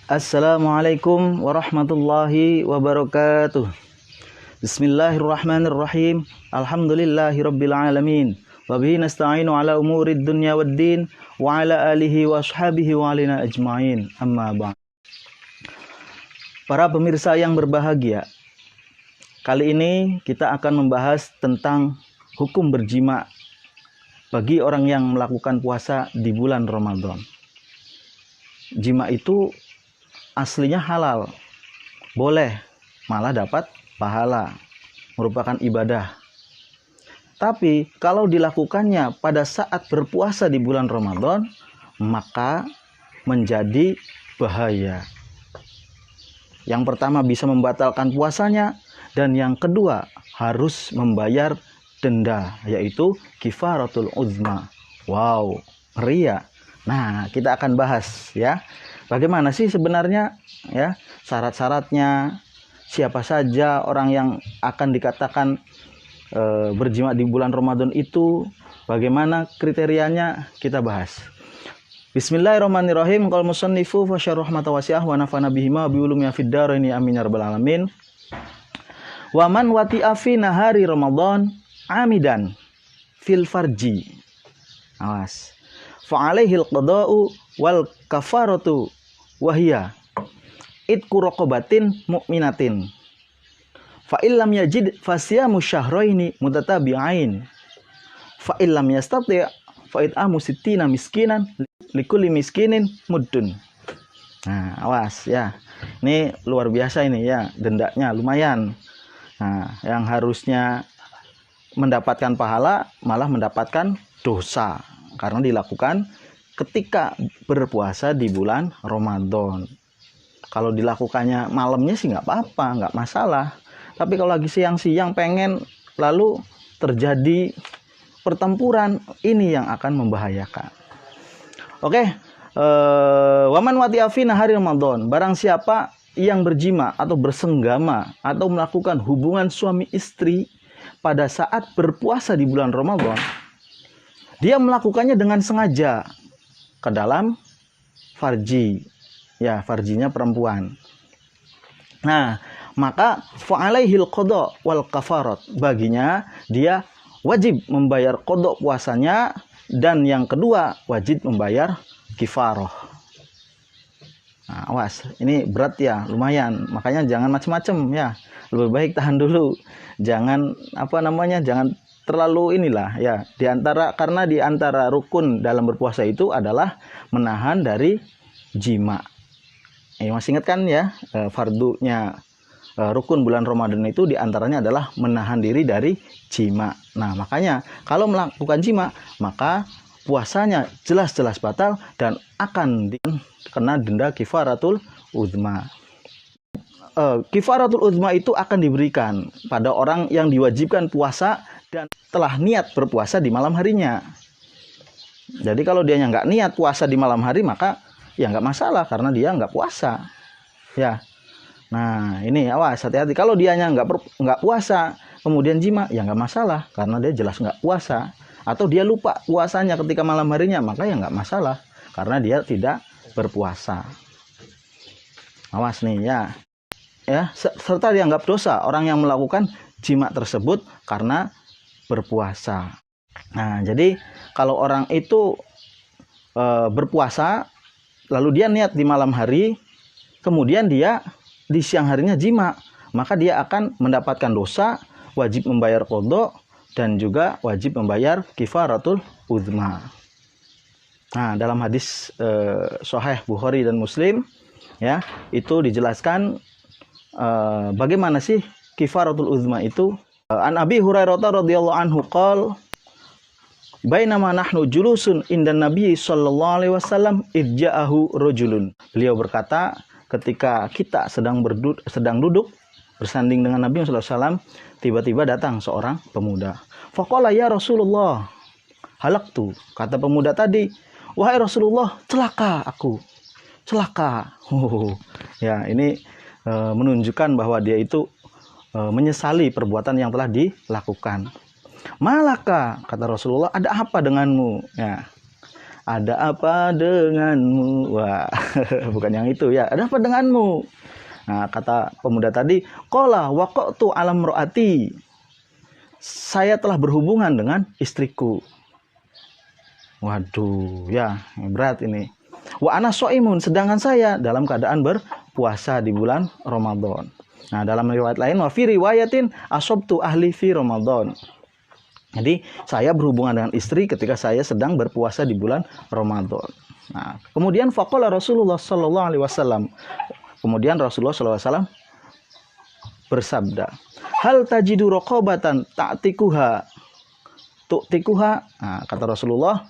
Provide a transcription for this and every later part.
Assalamualaikum warahmatullahi wabarakatuh. Bismillahirrahmanirrahim. Alhamdulillahirabbil alamin. Wa bihi nasta'inu ala umurid dunya waddin wa ala alihi wa ashabihi wa alina ajmain. Amma ba'd. Para pemirsa yang berbahagia, kali ini kita akan membahas tentang hukum berjima bagi orang yang melakukan puasa di bulan Ramadan. Jima itu aslinya halal, boleh, malah dapat pahala, merupakan ibadah. Tapi kalau dilakukannya pada saat berpuasa di bulan Ramadan, maka menjadi bahaya. Yang pertama bisa membatalkan puasanya, dan yang kedua harus membayar denda, yaitu kifaratul uzma. Wow, ngeri ya. Nah, kita akan bahas ya. Bagaimana sih sebenarnya ya syarat-syaratnya, siapa saja orang yang akan dikatakan berjima di bulan Ramadan itu, bagaimana kriterianya, kita bahas. Bismillahirrahmanirrahim. Qal musannifu fa syarah rahmatan wasi'ah wa nafa'na bihima bi ulumi fid dharaini amin ya rabbal alamin. Wa man wati'a fi nahari Ramadan amidan fil farji. Awas. Fa alaihil qada'u wal kafaratu wahia idku raqabatin mu'minatin fa illam yajid fasiyamu syahraini mutatabi'ain fa illam yastati' fa it'amu sittina miskinan likulli miskinin muddun. Nah, awas ya. Ini luar biasa ini ya, dendanya lumayan. Nah, yang harusnya mendapatkan pahala malah mendapatkan dosa karena dilakukan ketika berpuasa di bulan Ramadan. Kalau dilakukannya malamnya sih nggak apa-apa, nggak masalah. Tapi kalau lagi siang-siang pengen lalu terjadi pertempuran, ini yang akan membahayakan. Oke, waman wati'a fi nahari Ramadan, barang siapa yang berjima atau bersenggama atau melakukan hubungan suami istri pada saat berpuasa di bulan Ramadan, dia melakukannya dengan sengaja ke dalam farji, ya, farjinya perempuan. Nah, maka fa'alaihil qada wal kafarat, baginya dia wajib membayar qada puasanya, dan yang kedua wajib membayar kifarah. Nah, awas, ini berat ya, lumayan. Makanya jangan macam-macam ya. Lebih baik tahan dulu. Jangan jangan terlalu inilah ya, karena di antara rukun dalam berpuasa itu adalah menahan dari jima. Masih ingat kan ya, fardunya rukun bulan Ramadan itu diantaranya adalah menahan diri dari jima. Nah, makanya kalau melakukan jima, maka puasanya jelas-jelas batal dan akan kena denda kifaratul uzma. Kifaratul uzma itu akan diberikan pada orang yang diwajibkan puasa dan telah niat berpuasa di malam harinya. Jadi kalau dia nggak niat puasa di malam hari, maka ya nggak masalah karena dia nggak puasa. Ya. Nah, ini awas, hati-hati. Kalau dianya nggak puasa kemudian jima, ya nggak masalah karena dia jelas nggak puasa. Atau dia lupa puasanya ketika malam harinya, maka ya nggak masalah karena dia tidak berpuasa. Awas nih ya. Ya, serta dianggap dosa orang yang melakukan jima tersebut karena berpuasa. Nah, jadi kalau orang itu berpuasa lalu dia niat di malam hari, kemudian dia di siang harinya jima, maka dia akan mendapatkan dosa, wajib membayar qada dan juga wajib membayar kifaratul uzma. Nah, dalam hadis sahih Bukhari dan Muslim ya, itu dijelaskan bagaimana sih kifaratul uzma itu. An Abi Hurairah radhiyallahu anhu qol bainama nahnu julusun indan Nabi sallallahu alaihi wasallam idja'ahu rajulun. Beliau berkata, ketika kita sedang duduk bersanding dengan Nabi sallallahu alaihi wasallam, tiba-tiba datang seorang pemuda. Faqala ya Rasulullah, halaktu. Kata pemuda tadi, wahai Rasulullah, celaka aku. Celaka. Ya, ini menunjukkan bahwa dia itu menyesali perbuatan yang telah dilakukan. Malaka, kata Rasulullah, ada apa denganmu? Ya. ada apa denganmu? Wah, bukan yang itu ya. Ada apa denganmu? Nah, kata pemuda tadi, qala waqatu alam ro'ati. Saya telah berhubungan dengan istriku. Waduh, ya berat ini. Wa ana shaimun, sedangkan saya dalam keadaan berpuasa di bulan Ramadan. Nah, dalam riwayat lain, wa fi riwayatin asabtu ahli fi Ramadan. Jadi, saya berhubungan dengan istri ketika saya sedang berpuasa di bulan Ramadan. Nah, kemudian faqala Rasulullah sallallahu alaihi wasallam. Kemudian Rasulullah sallallahu alaihi wasallam bersabda, "Hal tajidu raqabatan ta'tikuha?" Tu'tikuha. Nah, kata Rasulullah,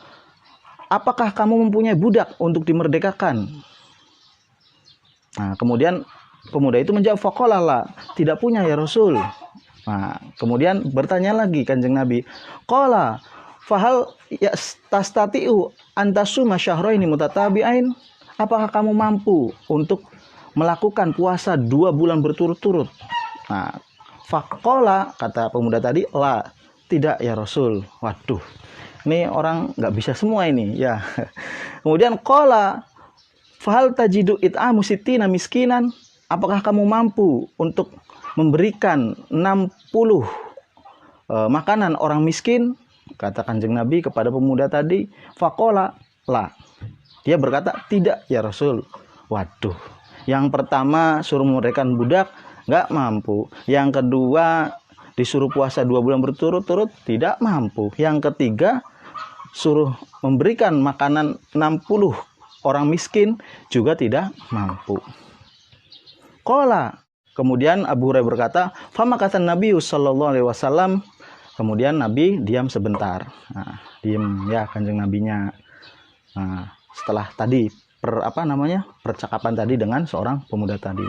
apakah kamu mempunyai budak untuk dimerdekakan? Nah, kemudian pemuda itu menjawab, faqala la, tidak punya ya Rasul. Nah, kemudian bertanya lagi Kanjeng Nabi, qala fahal tastati'u antasuma syahraini mutatabi'ain? Apakah kamu mampu untuk melakukan puasa 2 bulan berturut-turut? Nah, faqala, kata pemuda tadi, la, tidak ya Rasul. Waduh, ini orang nggak bisa semua ini ya. Kemudian qala fahal tajidu it'amu sittina miskinan? Apakah kamu mampu untuk memberikan 60 makanan orang miskin? Kata Kanjeng Nabi kepada pemuda tadi, faqala la. Dia berkata, tidak ya Rasul. Waduh, yang pertama suruh memberikan budak, nggak mampu. Yang kedua disuruh puasa 2 bulan berturut-turut, tidak mampu. Yang ketiga suruh memberikan makanan 60 orang miskin, juga tidak mampu. Qala, kemudian Abu Hurairah berkata, fama kata Nabi sallallahu alaihi wasallam. Kemudian Nabi diam sebentar. Nah, diam ya Kanjeng Nabinya. Nah, setelah tadi percakapan tadi dengan seorang pemuda tadi.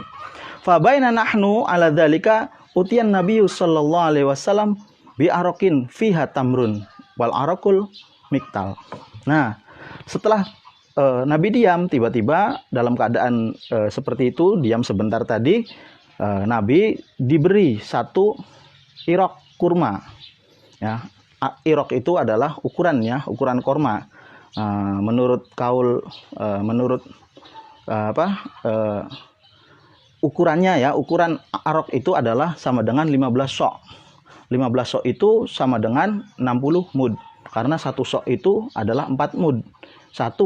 Fa baina nahnu ala dzalika utiyan Nabi sallallahu alaihi wasallam bi arakin fiha tamrun wal arakul miktal. Nah, setelah Nabi diam, tiba-tiba dalam keadaan seperti itu, diam sebentar tadi, Nabi diberi 1 irok kurma. Ya, irok itu adalah ukurannya, ukuran kurma. Menurut kaul, ukurannya ya, ukuran arok itu adalah sama dengan 15 sok. 15 sok itu sama dengan 60 mud. Karena 1 sok itu adalah 4 mud. 15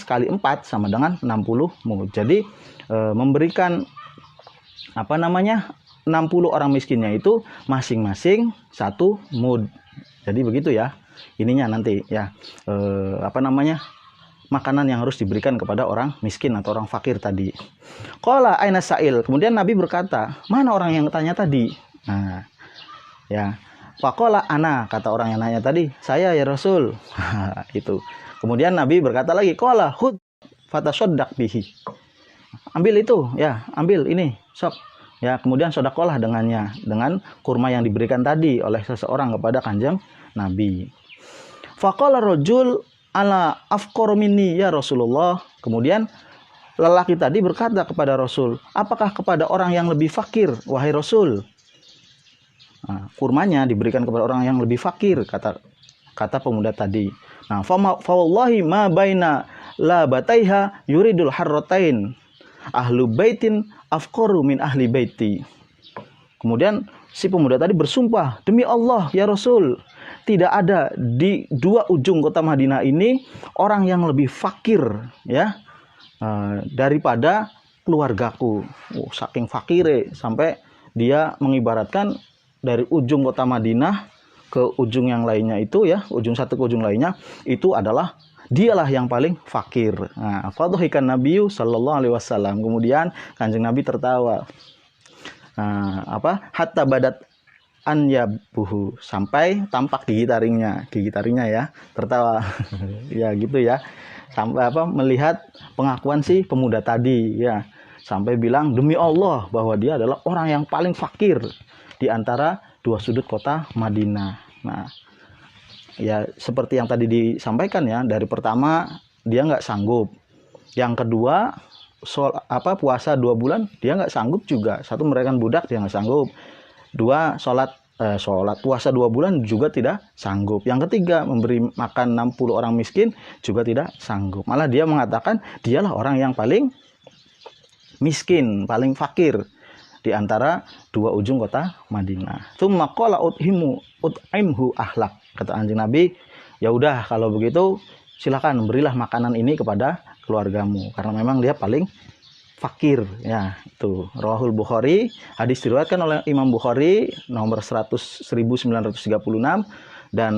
kali 4 sama dengan 60 mud. Jadi memberikan 60 orang miskinnya itu masing-masing 1 mud. Jadi begitu ya. Ininya nanti ya makanan yang harus diberikan kepada orang miskin atau orang fakir tadi. Qala aina sa'il. Kemudian Nabi berkata, mana orang yang tanya tadi? Nah, ya. Faqala ana, kata orang yang nanya tadi, saya ya Rasul. Itu. Kemudian Nabi berkata lagi, qala hud fatasaddaq bihi. Ambil itu, ya, ambil ini, sok. Ya, kemudian sedekahlah dengannya, dengan kurma yang diberikan tadi oleh seseorang kepada Kanjeng Nabi. Faqala rajul ala afqar minni ya Rasulullah. Kemudian lelaki tadi berkata kepada Rasul, apakah kepada orang yang lebih fakir, wahai Rasul? Nah, kurmanya diberikan kepada orang yang lebih fakir, kata pemuda tadi. Nah, fa wallahi ma baina la bataiha yuridul harratain ahlu baitin afqaru min ahli baiti. Kemudian si pemuda tadi bersumpah, demi Allah ya Rasul, tidak ada di 2 ujung kota Madinah ini orang yang lebih fakir ya daripada keluargaku. Saking fakire sampai dia mengibaratkan dari ujung kota Madinah ke ujung yang lainnya itu ya, ujung satu ke ujung lainnya itu adalah dialah yang paling fakir. Nah, fadhikan Nabi sallallahu alaihi wasallam. Kemudian Kanjeng Nabi tertawa. Hatta badat anyabuhu, sampai tampak gigi taringnya ya, tertawa. Ya gitu ya. Sampai melihat pengakuan si pemuda tadi ya. Sampai bilang demi Allah bahwa dia adalah orang yang paling fakir di antara 2 sudut kota Madinah. Nah, ya seperti yang tadi disampaikan ya, dari pertama dia nggak sanggup. Yang kedua puasa 2 bulan dia nggak sanggup juga. 1 memberikan budak dia nggak sanggup. 2 sholat sholat puasa 2 bulan juga tidak sanggup. Yang ketiga, memberi makan 60 orang miskin juga tidak sanggup. Malah dia mengatakan dialah orang yang paling miskin, paling fakir di antara dua ujung kota Madinah. Tsumma qala ut'imhu ahlak. Kata Kanjeng Nabi, ya udah kalau begitu silakan berilah makanan ini kepada keluargamu karena memang dia paling fakir. Ya, itu Rawahul Bukhari, hadis diriwayatkan oleh Imam Bukhari nomor 1936 dan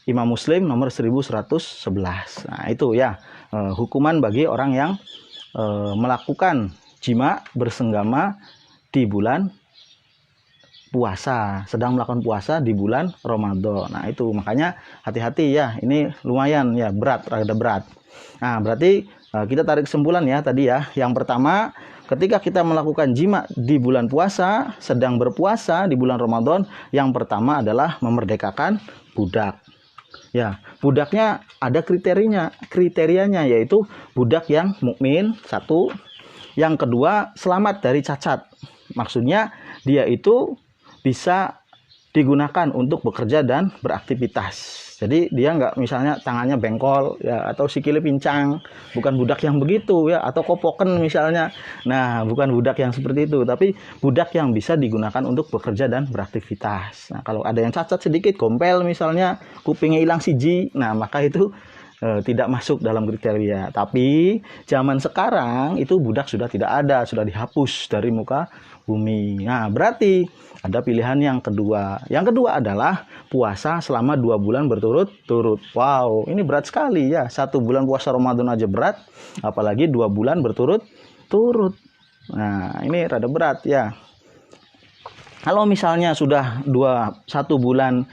Imam Muslim nomor 1111. Nah, itu ya hukuman bagi orang yang melakukan jima bersenggama di bulan puasa, sedang melakukan puasa di bulan Ramadan. Nah, itu makanya hati-hati ya, ini lumayan ya berat, rada berat. Nah, berarti kita tarik kesimpulan ya tadi ya. Yang pertama, ketika kita melakukan jima di bulan puasa, sedang berpuasa di bulan Ramadan, yang pertama adalah memerdekakan budak. Ya, budaknya ada kriterianya yaitu budak yang mukmin, satu. Yang kedua, selamat dari cacat. Maksudnya dia itu bisa digunakan untuk bekerja dan beraktivitas. Jadi dia nggak misalnya tangannya bengkol ya atau sikilnya pincang, bukan budak yang begitu ya, atau kopoken misalnya. Nah, bukan budak yang seperti itu, tapi budak yang bisa digunakan untuk bekerja dan beraktivitas. Nah, kalau ada yang cacat sedikit, gompel misalnya, kupingnya hilang siji, nah maka itu tidak masuk dalam kriteria. Tapi zaman sekarang itu budak sudah tidak ada, sudah dihapus dari muka bumi. Nah, berarti ada pilihan yang kedua. Yang kedua adalah puasa selama 2 bulan berturut-turut. Wow, ini berat sekali ya. 1 bulan puasa Ramadan aja berat, apalagi 2 bulan berturut-turut. Nah, ini rada berat ya. Kalau misalnya sudah 1 bulan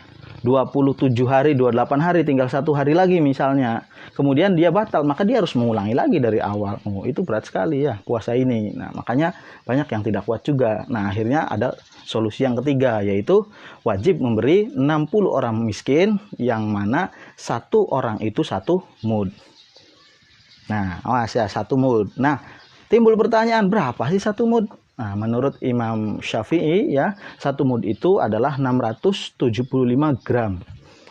27 hari, 28 hari, tinggal 1 hari lagi misalnya, kemudian dia batal, maka dia harus mengulangi lagi dari awal. Oh, itu berat sekali ya puasa ini. Nah, makanya banyak yang tidak kuat juga. Nah, akhirnya ada solusi yang ketiga, yaitu wajib memberi 60 orang miskin, yang mana 1 orang itu 1 mud. Nah, awas ya, 1 mud. Nah, timbul pertanyaan, berapa sih 1 mud? Nah, menurut Imam Syafi'i ya, 1 mud itu adalah 675 gram.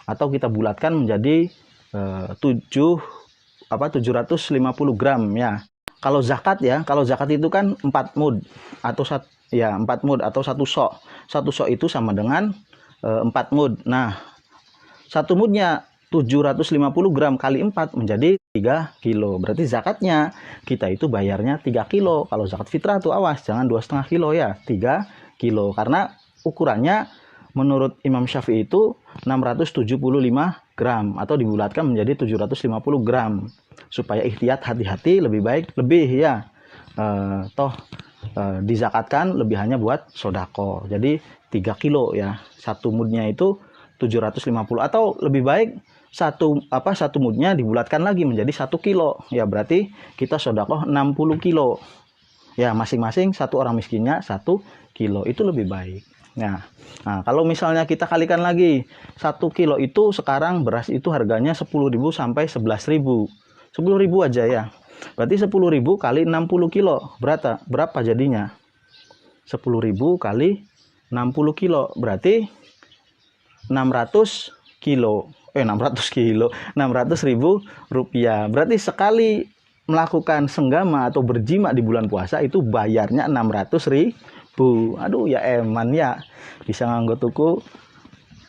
Atau kita bulatkan menjadi 750 gram ya. Kalau zakat ya, kalau zakat itu kan 4 mud atau 4 mud atau 1 sok. 1 sok itu sama dengan 4 mud. Nah, 1 mudnya 750 gram kali 4 menjadi 3 kilo. Berarti zakatnya kita itu bayarnya 3 kilo. Kalau zakat fitrah tuh awas, jangan 2,5 kilo ya, 3 kilo. Karena ukurannya menurut Imam Syafi'i itu 675 gram atau dibulatkan menjadi 750 gram. Supaya ihtiyat, hati-hati, lebih baik lebih ya. Dizakatkan lebihannya buat sodako. Jadi 3 kilo ya. 1 mudnya itu 750 atau lebih baik satu mudnya dibulatkan lagi menjadi 1 kilo. Ya berarti kita sodakoh 60 kilo. Ya masing-masing 1 orang miskinnya 1 kilo. Itu lebih baik. Nah, kalau misalnya kita kalikan lagi 1 kilo itu sekarang beras itu harganya 10.000 sampai 11.000. 10.000 aja ya. Berarti 10.000 kali 60 kilo. Berapa jadinya? 10.000 kali 60 kilo. Berarti 600 kilo. 600.000 rupiah. Berarti sekali melakukan senggama atau berjima di bulan puasa itu bayarnya 600.000. Aduh ya eman ya. Bisa nganggo tuku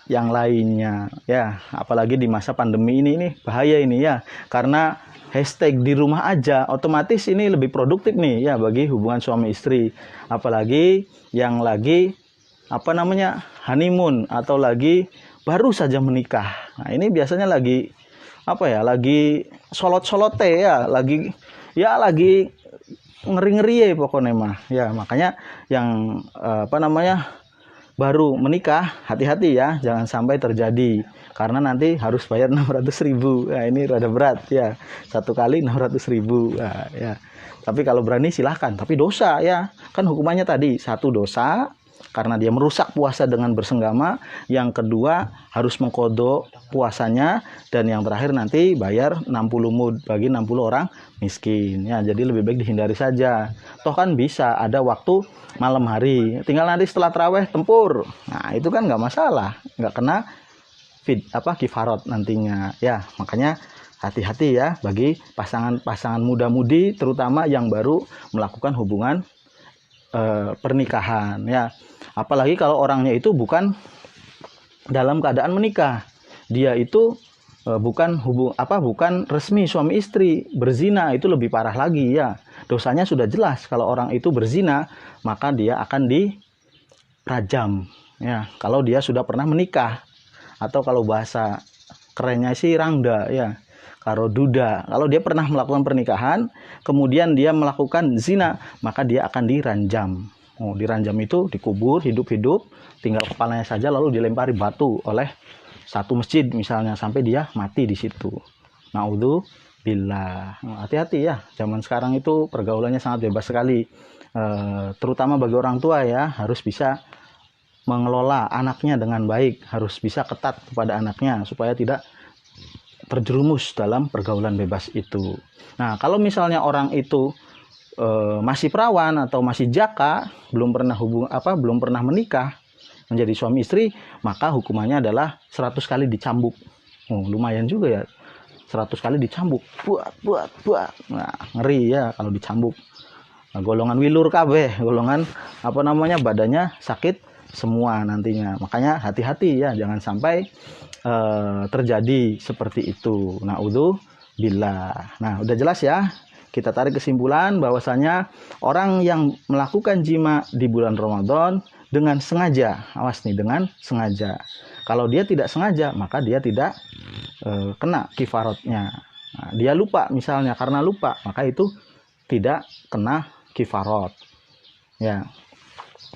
yang lainnya ya. Apalagi di masa pandemi ini bahaya ini ya. Karena hashtag di rumah aja, otomatis ini lebih produktif nih ya bagi hubungan suami istri. Apalagi yang lagi honeymoon atau lagi baru saja menikah. Nah, ini biasanya lagi lagi solot-solote ya, lagi ngeri-ngeri ya pokoknya mah. Ya, makanya yang baru menikah hati-hati ya, jangan sampai terjadi karena nanti harus bayar 600.000. Nah, ini rada berat ya. 1 kali 600.000. Nah, ya. Tapi kalau berani silahkan, tapi dosa ya. Kan hukumannya tadi 1 dosa, karena dia merusak puasa dengan bersenggama. Yang kedua harus mengqadha puasanya, dan yang terakhir nanti bayar 60 mud bagi 60 orang miskin ya. Jadi lebih baik dihindari saja. Toh kan bisa ada waktu malam hari, tinggal nanti setelah tarawih tempur. Nah, itu kan nggak masalah, nggak kena kifarat nantinya ya. Makanya hati-hati ya bagi pasangan-pasangan muda-mudi, terutama yang baru melakukan hubungan pernikahan ya. Apalagi kalau orangnya itu bukan dalam keadaan menikah, dia itu bukan resmi suami istri, berzina, itu lebih parah lagi ya. Dosanya sudah jelas. Kalau orang itu berzina, maka dia akan dirajam ya. Kalau dia sudah pernah menikah, atau kalau bahasa kerennya sih rangda ya, karo duda. Kalau dia pernah melakukan pernikahan, kemudian dia melakukan zina, maka dia akan diranjam. Diranjam itu dikubur hidup-hidup, tinggal kepalanya saja, lalu dilempari batu oleh satu masjid misalnya sampai dia mati di situ. Naudzubillah. Hati-hati ya, zaman sekarang itu pergaulannya sangat bebas sekali. Terutama bagi orang tua ya, harus bisa mengelola anaknya dengan baik, harus bisa ketat kepada anaknya supaya tidak terjerumus dalam pergaulan bebas itu. Nah, kalau misalnya orang itu masih perawan atau masih jaka, belum pernah menikah, menjadi suami istri, maka hukumannya adalah 100 kali dicambuk. Lumayan juga ya, 100 kali dicambuk. Buat. Nah, ngeri ya kalau dicambuk. Nah, golongan wilur kabeh, golongan badannya sakit semua nantinya. Makanya hati-hati ya, jangan sampai terjadi seperti itu. Naudzubillah. Nah, udah jelas ya. Kita tarik kesimpulan bahwasanya orang yang melakukan jima di bulan Ramadan dengan sengaja, awas nih, dengan sengaja. Kalau dia tidak sengaja, maka dia tidak kena kifaratnya. Nah, dia lupa misalnya, karena lupa, maka itu tidak kena kifarat. Ya,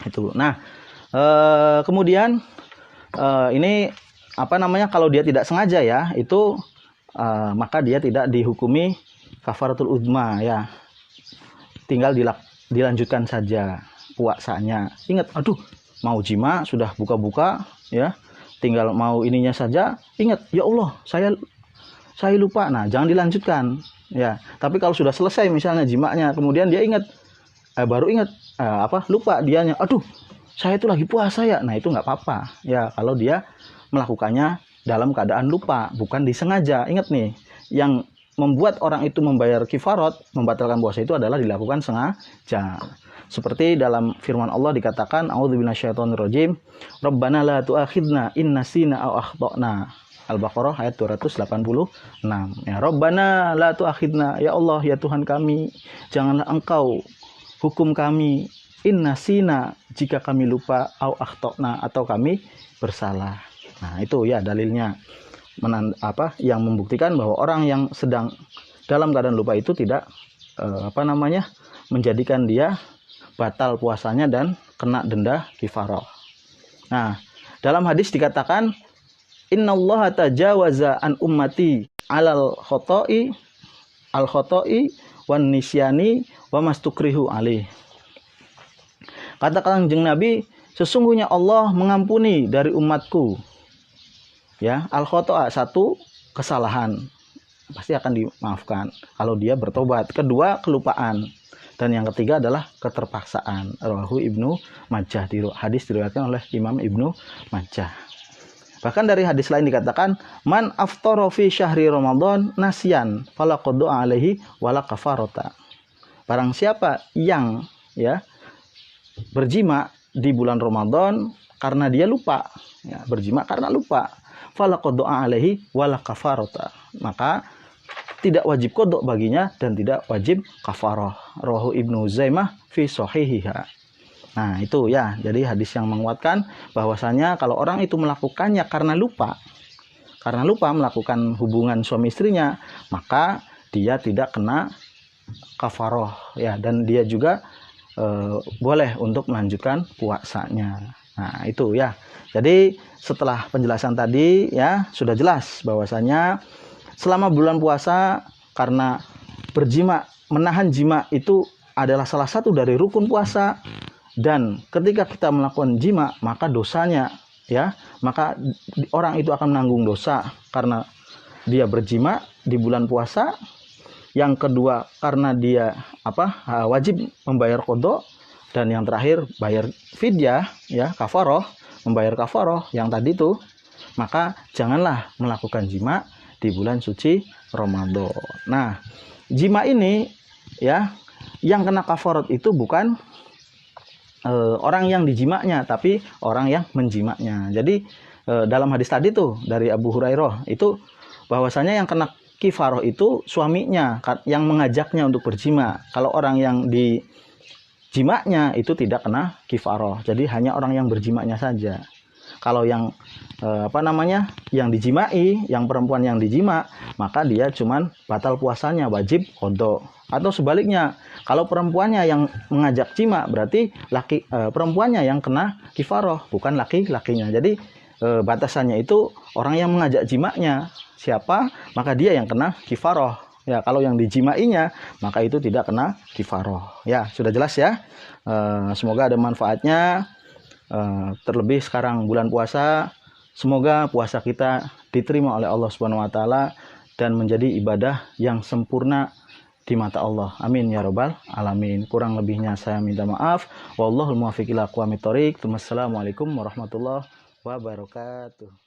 itu. Nah, kemudian ini kalau dia tidak sengaja ya, itu maka dia tidak dihukumi kafaratul uzma ya. Tinggal dilanjutkan saja puasanya. Ingat, mau jima sudah buka-buka ya, tinggal mau ininya saja, ingat, ya Allah, saya lupa. Nah, jangan dilanjutkan ya. Tapi kalau sudah selesai misalnya jimanya, kemudian dia ingat, baru ingat lupa dianya, saya itu lagi puasa ya. Nah, itu nggak apa-apa ya kalau dia melakukannya dalam keadaan lupa, bukan disengaja. Ingat nih, yang membuat orang itu membayar kifarat, membatalkan puasa itu adalah dilakukan sengaja. Seperti dalam firman Allah dikatakan, a'udzubillahi minasyaitonirrajim, Rabbana la tu'akhidna in nasina aw akhtana. Al-Baqarah ayat 286. Ya, Rabbana la tu'akhidna, ya Allah, ya Tuhan kami, janganlah Engkau hukum kami in nasina, jika kami lupa, aw akhtana, atau kami bersalah. Nah, itu ya dalilnya. Yang membuktikan bahwa orang yang sedang dalam keadaan lupa itu tidak menjadikan dia batal puasanya dan kena denda kifarah. Nah, dalam hadis dikatakan, innallaha tajawaza an ummati al khoto'i wan nisyani wa mastukrihu alaih. Kata Kanjeng Nabi, sesungguhnya Allah mengampuni dari umatku ya, al-khoto'a, satu, kesalahan, pasti akan dimaafkan kalau dia bertobat. Kedua, kelupaan. Dan yang ketiga adalah keterpaksaan. Rawahu Ibnu Majah, hadis diriwayatkan oleh Imam Ibnu Majah. Bahkan dari hadis lain dikatakan, man aftara fi syahri Ramadan nasyan fala qada'a alaihi wala kafarata. Barang siapa yang ya berjima di bulan Ramadan karena dia lupa, ya, berjima karena lupa, fala qada'a alaihi wala kafarata, maka tidak wajib qada baginya dan tidak wajib kafarah. Rawahu Ibnu Zaimah fi shahihiha. Nah, itu ya, jadi hadis yang menguatkan bahwasanya kalau orang itu melakukannya karena lupa melakukan hubungan suami istrinya, maka dia tidak kena kafarah ya, dan dia juga boleh untuk melanjutkan puasanya. Nah, itu ya. Jadi setelah penjelasan tadi ya, sudah jelas bahwasanya selama bulan puasa, karena berjima, menahan jima itu adalah salah satu dari rukun puasa dan ketika kita melakukan jima, maka dosanya ya, maka orang itu akan menanggung dosa karena dia berjima di bulan puasa. Yang kedua karena dia wajib membayar qadha, dan yang terakhir bayar fidyah ya, kafaroh, membayar kafaroh yang tadi itu. Maka janganlah melakukan jima di bulan suci Ramadan. Nah, jima ini ya, yang kena kafarat itu bukan orang yang dijimaknya, tapi orang yang menjimaknya. Jadi dalam hadis tadi tuh dari Abu Hurairah itu bahwasanya yang kena kifaroh itu suaminya yang mengajaknya untuk berjima. Kalau orang yang dijimaknya itu tidak kena kifaroh. Jadi hanya orang yang berjimaknya saja. Kalau yang yang dijimai, yang perempuan yang dijima, maka dia cuman batal puasanya, wajib qadha. Atau sebaliknya, kalau perempuannya yang mengajak jima, berarti perempuannya yang kena kifaroh, bukan laki-lakinya. Jadi batasannya itu orang yang mengajak jimaknya siapa, maka dia yang kena kifaroh. Ya, kalau yang dijimainya, maka itu tidak kena kifaroh. Ya, sudah jelas ya. Semoga ada manfaatnya. Terlebih sekarang bulan puasa, semoga puasa kita diterima oleh Allah Subhanahu wa taala dan menjadi ibadah yang sempurna di mata Allah. Amin ya rabbal alamin. Kurang lebihnya saya minta maaf. Wallahul muwaffiq ila aqwamit thoriq. Wassalamualaikum warahmatullahi wabarakatuh.